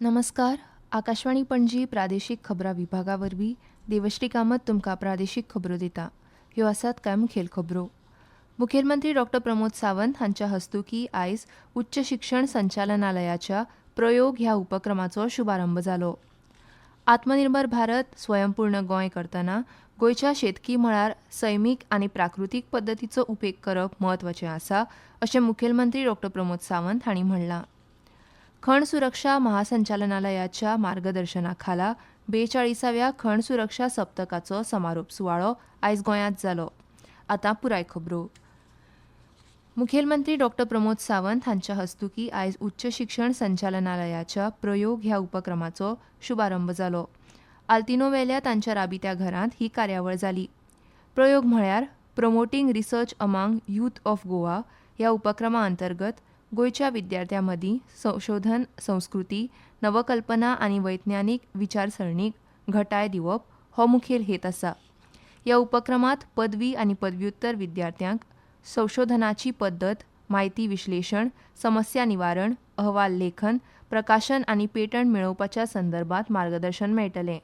नमस्कार. आकाशवाणी पणजी प्रादेशीक खबरां विभागावरवीं देवश्री कामत तुमकां प्रादेशीक खबरो दिता. ह्यो आसात कांय मुखेल खबरो. मुखेलमंत्री डॉ. प्रमोद सावंत हांच्या हस्तुकीं आयज उच्च शिक्षण संचालनालयाच्या प्रयोग ह्या उपक्रमाचो शुभारंभ जालो. आत्मनिर्भर भारत स्वयंपूर्ण गोंय करतना गोंयच्या शेतकी मळार सैमीक आनी प्राकृतीक पद्दतीचो उपेग करप म्हत्वाचें आसा अशें मुखेलमंत्री डॉ. प्रमोद सावंत हांणी म्हणलां. खण सुरक्षा महासंचालनालयाच्या मार्गदर्शना खाला 42व्या खण सुरक्षा सप्तकाचो समारोप सुवाळो आयज गोंयांत जालो. आतां पुराय खबरो. मुखेलमंत्री डॉ. प्रमोद सावंत हांच्या हस्तुकीं आयज उच्च शिक्षण संचालनालयाच्या प्रयोग ह्या उपक्रमाचो शुभारंभ जालो. आल्तिनोवेल्या तांच्या राबित्या घरांत ही कार्यावळ जाली. प्रयोग म्हळ्यार promoting research among youth of Goa ह्या उपक्रमा अंतर्गत गोंयच्या विद्यार्थ्यां मदीं संशोधन संस्कृती नवकल्पना आनी वैज्ञानीक विचारसरणीक घटाय दिवप हो मुखेल हेत आसा. ह्या उपक्रमांत पदवी आनी पदव्युत्तर विद्यार्थ्यांक संशोधनाची पद्दत, म्हायती विश्लेशण, समस्या निवारण, अहवाल लेखन, प्रकाशन आनी पेटंट मेळोवपाच्या संदर्भात मार्गदर्शन मेळटलें.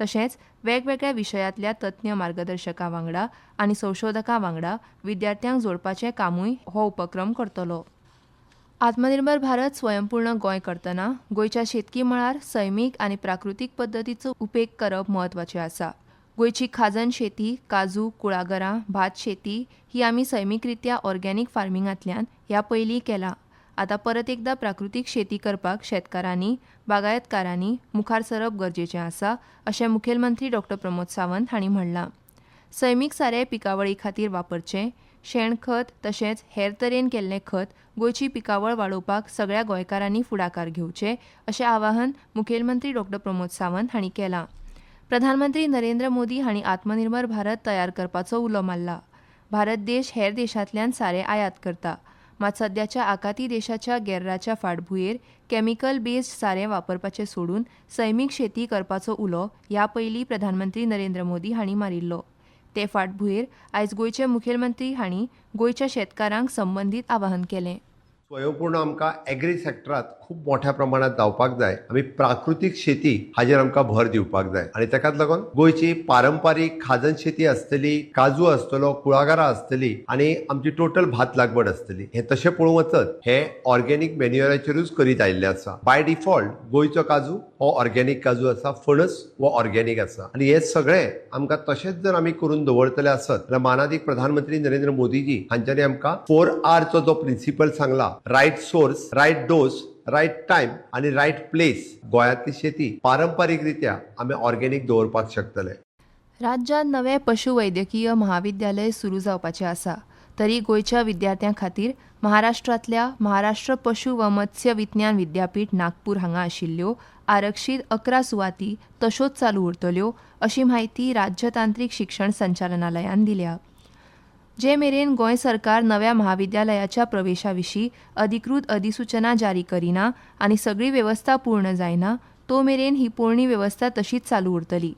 तशेंच वेगवेगळ्या विशयांतल्या तज्ञ मार्गदर्शकां वांगडा आनी संशोधकां वांगडा विद्यार्थ्यांक जोडपाचें कामूय हो उपक्रम करतलो. आत्मनिर्भर भारत स्वयंपूर्ण गोंय करतना गोंयच्या शेतकी मळार सैमीक आनी प्राकृतीक पद्दतीचो उपेग करप म्हत्वाचें आसा. गोंयची खाजन शेती, काजू, कुळागरां, भात शेती ही आमी सैमीकरित्या ऑर्गॅनीक फार्मिंगांतल्यान ह्या पयलीं केला. आतां परत एकदां प्राकृतीक शेती करपाक शेतकारांनी, बागायतकारांनी मुखार सरप गरजेचें आसा अशें मुखेलमंत्री डॉ. प्रमोद सावंत हांणी म्हणलां. सैमीक सारें पिकावळी खातीर वापरचें, शेणखत तशेंच हेर तरेन केल्लें खत गोंयची पिकावळ वाडोवपाक सगळ्या गोंयकारांनी फुडाकार घेवचे अशें आवाहन मुखेलमंत्री डॉ. प्रमोद सावंत हांणी केलां. प्रधानमंत्री नरेंद्र मोदी हांणी आत्मनिर्भर भारत तयार करपाचो उलो मारला. भारत देश हेर देशांतल्यान सारें आयात करता. मात सद्याच्या आखाती देशाच्या गेर्राच्या फाटभुंयेर कॅमिकल बेस्ड सारें वापरपाचें सोडून सैमीक शेती करपाचो उलो ह्या पयलीं प्रधानमंत्री नरेंद्र मोदी हांणी मारिल्लो. ते फाटभुंयेर आयज गोंयचे मुखेलमंत्री हांणी गोंयच्या शेतकारांक संबंदीत आवाहन केलें. स्वयंपूर्ण आमकां एग्री सेक्टरांत खूब मोठ्या प्रमाणात जावपाक जाय. आमी प्राकृतीक शेती हाजेर आमकां भर दिवपाक जाय आनी ताकाच लागून गोंयची पारंपारीक खाजन शेती आसतली, काजू आसतलो, कुळागरां आसतली आनी आमची टोटल भात लागवड आसतली. हे तशें पळोवंक वचत हे ऑर्गेनीक मॅन्युअराचेरूच करीत आयिल्ले आसा. बाय डिफॉल्ट गोंयचो काजू हो ऑर्गेनीक काजू आसा, फणस हो ऑर्गेनीक आसा आनी हे सगळे आमकां तशेंच जर आमी करून दवरतले आसत जाल्यार मानादीक प्रधानमंत्री नरेंद्र मोदीजी हांच्यांनी आमकां 4R चो जो प्रिन्सिपल सांगला, right source, right dose, right time आनी रायट प्लेस, गोंयांतली शेती पारंपारीक रित्या आमी ऑर्गेनीक दवरपाक शकतले. राज्यांत नवें पशुवैद्यकीय महाविद्यालय सुरू जावपाचें आसा. तरी गोंयच्या विद्यार्थ्यां खातीर महाराष्ट्रांतल्या महाराष्ट्र पशु व मत्स्य विज्ञान विद्यापीठ नागपूर हांगा आशिल्ल्यो आरक्षीत 11 सुवाती तश्योच चालू उरतल्यो अशी माहिती राज्य तांत्रीक शिक्षण संचालनालयान दिल्या. जे मेरेन गोंय सरकार नव्या महाविद्यालयाच्या प्रवेशा विशीं अधिकृत अधिसुचना जारी करिना आनी सगळी वेवस्था पूर्ण जायना तो मेरेन ही पोरणी वेवस्था तशीच चालू उरतली.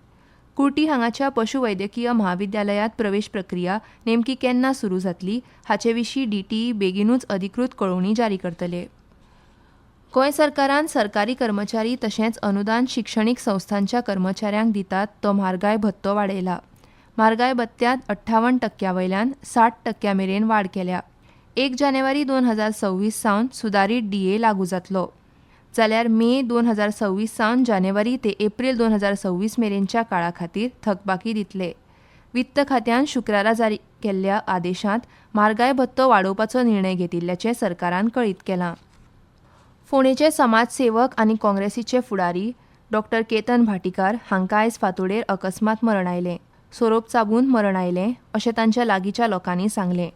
कुर्टी हांगाच्या पशुवैद्यकीय महाविद्यालयांत प्रवेश प्रक्रिया नेमकी केन्ना सुरू जातली हाचे विशीं DTE बेगीनूच अधिकृत कळोवणी जारी करतले. गोंय सरकारान सरकारी कर्मचारी तशेंच अनुदान शिक्षणीक संस्थांच्या कर्मचाऱ्यांक दितात तो म्हारगाय भत्तो वाडयला. म्हारगाय भत्त्यांत 58% वयल्यान 60% मेरेन वाड केल्या. 1 जानेवारी 2026 सावन सुदारीत DA लागू जातलो. जाल्यार मे 2026 सावन जानेवारी ते एप्रील 2026 मेरेनच्या काळा खातीर थकबाकी दितले. वित्त खात्यान शुक्रारा जारी केल्ल्या आदेशांत म्हारगाय भत्तो वाडोवपाचो निर्णय घेतिल्ल्याचें सरकारान कळीत केलां. फोंडेचे समाजसेवक आनी काँग्रेसीचे फुडारी डॉ. केतन भाटीकार हांकां आयज फांतोडेर अकस्मात मरण आयलें. सोरोप चाबून मरण आयलें अशें तांच्या लागींच्या लोकांनी सांगलें.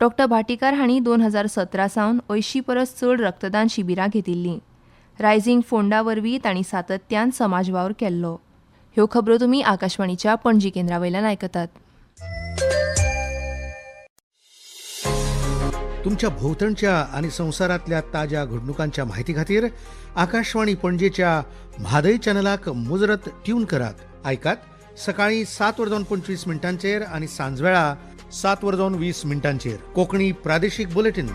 डॉ. भाटीकार हांणी 2017 सावन 80 परस चड रक्तदान शिबिरां घेतिल्लीं. रायझींग फोंडा वरवीं तांणी सातत्यान समाज वावर केल्लो. ह्यो खबरो तुमी आकाशवाणीच्या पणजी केंद्रा वयल्यान आयकतात. तुमच्या भोवतणच्या आणि संवसारातल्या ताज्या घडणुकांच्या माहिती खातीर आकाशवाणी पणजेच्या म्हादय चॅनलाक मुजरत ट्यून करात. ऐकात सकाळी 7:25 आणि सांजवेळा 7:20 कोकणी प्रादेशीक बुलेटिन,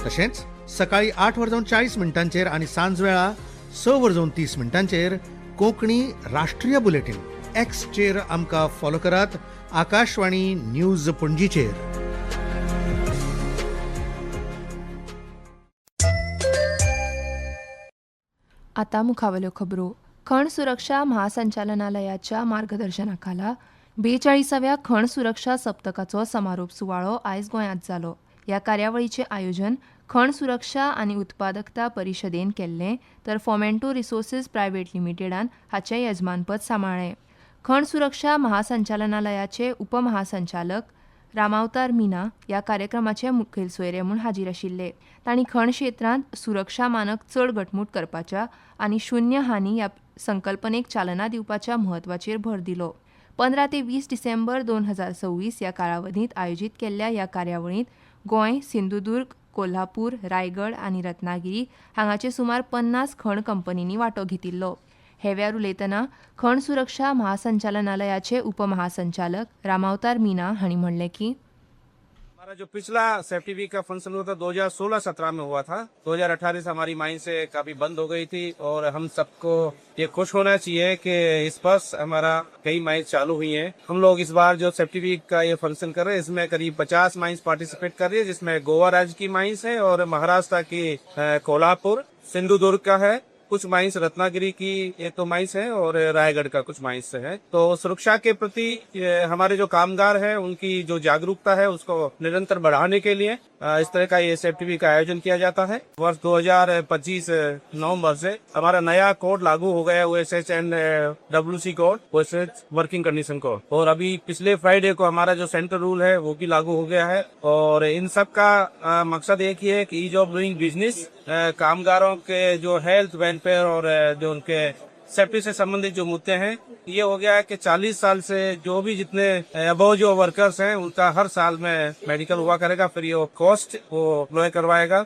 तशेंच सकाळी 8:40 आणि सांजवेळा 6:30 कोंकणी राष्ट्रीय बुलेटिन. एक्सचेर आमकां फॉलो करात, आकाशवाणी न्यूज पणजीचेर. आता मुखावल्यो खबरो. खण सुरक्षा महासंचालनालयाच्या मार्गदर्शनाखाला 42व्या खण सुरक्षा सप्तकाचो समारोप सुवाळो आयज गोंयांत जालो. ह्या कार्यावळीचें आयोजन खण सुरक्षा आनी उत्पादकता परिशदेन केल्लें, तर फॉमेंटो रिसोर्सीस प्रायव्हेट लिमिटेडान हाचें येजमानपद सांबाळ्ळें. खण सुरक्षा महासंचालनालयाचे उपमहासंचालक रामावतार मीना ह्या कार्यक्रमाचे मुखेल सोयरे म्हूण हाजीर आशिल्ले. तांणी खण क्षेत्रांत सुरक्षा मानक चड घटमूट करपाच्या आनी शून्य हानी ह्या संकल्पनेक चालना दिवपाच्या म्हत्वाचेर भर दिलो. 15 ते 20 डिसेंबर 2026 ह्या कालावधींत आयोजीत केल्ल्या ह्या कार्यावळींत गोंय, सिंधुदुर्ग, कोल्हापूर, रायगड आनी रत्नागिरी हांगाचे सुमार 50 खण कंपनींनी वांटो घेतिल्लो. हे वेळार उलयतना खण सुरक्षा महासंचालनालयाचे उपमहासंचालक रामावतार मीना हांणी म्हणलें की हमारा जो पिछला सेफ्टी वीक का फंक्शन हुआ था 2016-17 में हुआ था. 2018 से हमारी माइन से काफी बंद हो गई थी और हम सबको ये खुश होना चाहिए कि इस वर्ष हमारा कई माइंस चालू हुई हैं. हम लोग इस बार जो सेफ्टी वीक का ये फंक्शन कर रहे हैं इसमें करीब 50 माइंस पार्टिसिपेट कर रही है, जिसमें गोवा राज्य की माइंस है और महाराष्ट्र की कोल्हापुर, सिंधुदुर्ग का है, कुछ माइंस रत्नागिरी की ये तो माइंस है और रायगढ़ का कुछ माइंस है. तो सुरक्षा के प्रति हमारे जो कामगार हैं उनकी जो जागरूकता है उसको निरंतर बढ़ाने के लिए इस तरह का ये सेफ्टी वीक का आयोजन किया जाता है. वर्ष 2025 नवंबर से हमारा नया कोड लागू हो गया, OSH end WC code, OSH working condition code. और अभी पिछले फ्राइडे को हमारा जो सेंटर रूल है वो भी लागू हो गया है. और इन सब का मकसद एक ही है कि ईज ऑफ डूइंग बिजनेस, कामगारों के जो हेल्थ, वेलफेयर और जो उनके सेफ्टी से संबंधित जो मुद्दे हैं, ये हो गया है कि 40 साल से जो भी जितने अबव जो वर्कर्स हैं उनका हर साल में मेडिकल हुआ करेगा, फिर ये कॉस्ट वो एम्प्लॉय करवाएगा.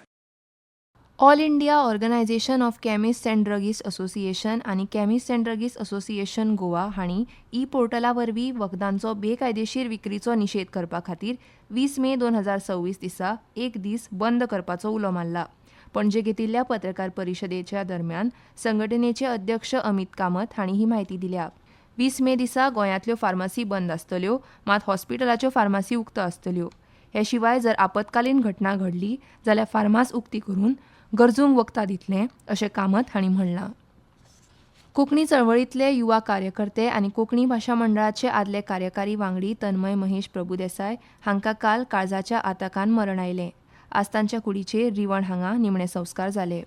All India organisation of chemist and druggist association आनी chemist and druggist association Goa हांणी पोर्टला वरवीं वखदांचो बेकायदेशीर विक्रीचो निशेध करपा खातीर 20 मे 2026 दिसा एक दीस बंद करपाचो उलो मारला. पणजे घेतिल्ल्या पत्रकार परिशदेच्या दरम्यान संघटनेचे अध्यक्ष अमित कामत हांणी ही म्हायती दिल्या. 20 मे दिसा गोंयांतल्यो फार्मासी बंद आसतल्यो, मात हॉस्पिटलाच्यो फार्मासी उक्त आसतल्यो. हे शिवाय जर आपतकालीन घटना घडली जाल्यार फार्मास उक्ती करून गरजूंक वखदां दितले, अशें कामत हांणी म्हणलां. कोंकणी चळवळींतले युवा कार्यकर्ते आनी कोंकणी भाशा मंडळाचे आदले कार्यकारी वांगडी तन्मय महेश प्रभुदेसाय हांकां काल काळजाच्या आताकान मरण आयलें. आज तांच्या कुडीचेर रिवण हांगा निमणे संस्कार जाले.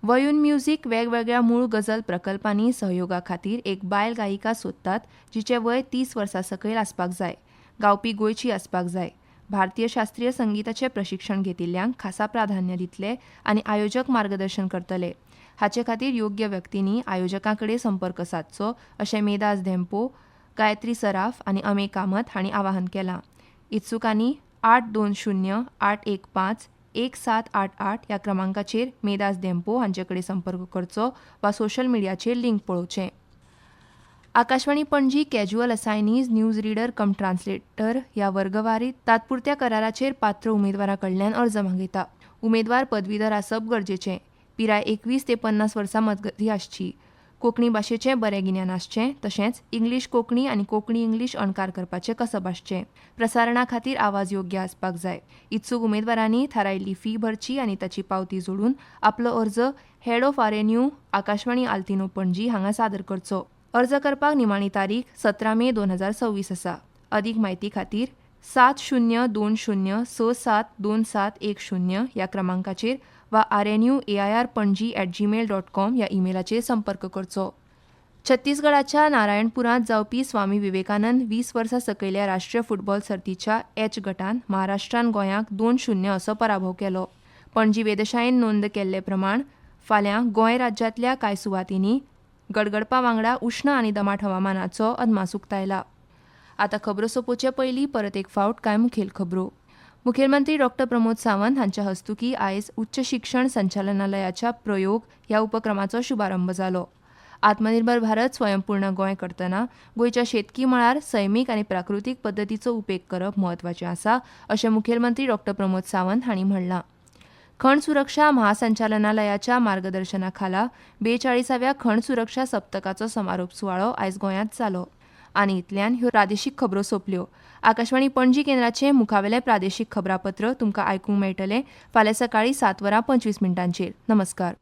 वयून म्युझिक वेगवेगळ्या मूळ गजल प्रकल्पांनी सहयोगा खातीर एक बायल गायिका सोदतात जिचें वय 30 वर्सां सकयल आसपाक जाय, गावपी गोंयची आसपाक जाय. भारतीय शास्त्रीय संगीताचें प्रशिक्षण घेतिल्ल्यांक खासा प्राधान्य दितले आनी आयोजक मार्गदर्शन करतले. हाचे खातीर योग्य व्यक्तींनी आयोजकां कडेन संपर्क सादचो, अशें मेदास धेंपो, गायत्री सराफ आनी अमे कामत हांणी आवाहन केलां. इत्सुकांनी 820-815-1788 ह्या क्रमांकाचेर मेदास धेंपो हांचे कडेन संपर्क करचो वा सोशल मिडियाचेर लिंक पळोवचें. Akashvani Panaji casual assignees news reader cum translator ह्या वर्गवारीत तात्पुरत्या कराराचेर पात्र उमेदवारां कडल्यान अर्ज मागयता. उमेदवार पदवीधर आसप गरजेचें. पिराय 21 ते 50 वर्सां मजगतीं आसची. कोंकणी भाशेचें बरें गिन्यान आसचें, तशेंच इंग्लीश कोंकणी आनी कोंकणी इंग्लीश अणकार करपाचें कसब आसचें. प्रसारणा खातीर आवाज योग्य आसपाक जाय. इत्सूक उमेदवारांनी थारायिल्ली फी भरची आनी ताची पावती जोडून आपलो अर्ज हेड ऑफ RNU आकाशवाणी आल्तिनो पणजी हांगा सादर करचो. अर्ज करपाक निमाणी तारीख 17 मे 2026 आसा. अदीक म्हायती खातीर 7020672710 ह्या क्रमांकाचेर वा RNUAIRPanji@gmail.com ह्या ईमेलाचेर संपर्क करचो. छत्तीसगडाच्या नारायणपुरांत जावपी स्वामी विवेकानंद 20 वर्सां सकयल्या राष्ट्रीय फुटबॉल सर्तीच्या H गटांत महाराष्ट्रान गोंयाक 2-0 असो पराभव केलो. पणजी वेधशाळेन नोंद केल्ले प्रमाण फाल्यां गोंय राज्यांतल्या कांय सुवातींनी गडगडपा वांगडा उश्ण आनी दमाट हवामानाचो अदमास उक्तायला. आतां खबरो सोंपोवचे पयलीं परत एक फावट कांय मुखेल खबरो. मुखेलमंत्री डॉ. प्रमोद सावंत हांच्या हस्तुकीं आयज उच्च शिक्षण संचालनालयाच्या प्रयोग ह्या उपक्रमाचो शुभारंभ जालो. आत्मनिर्भर भारत स्वयंपूर्ण गोंय करतना गोंयच्या शेतकी मळार सैमीक आनी प्राकृतीक पद्दतीचो उपेग करप म्हत्वाचें आसा अशें मुखेलमंत्री डॉ प्रमोद सावंत हांणी म्हणलां. खण सुरक्षा महासंचालनालयाच्या मार्गदर्शना खाला 42व्या खण सुरक्षा सप्तकाचो समारोप सुवाळो आयज गोंयांत जालो. आनी इतल्यान ह्यो प्रादेशीक खबरो सोंपल्यो. आकाशवाणी पणजी केंद्राचें मुखावेलें प्रादेशीक खबरापत्र तुमकां आयकूंक मेळटलें फाल्यां सकाळीं 7:25 नमस्कार.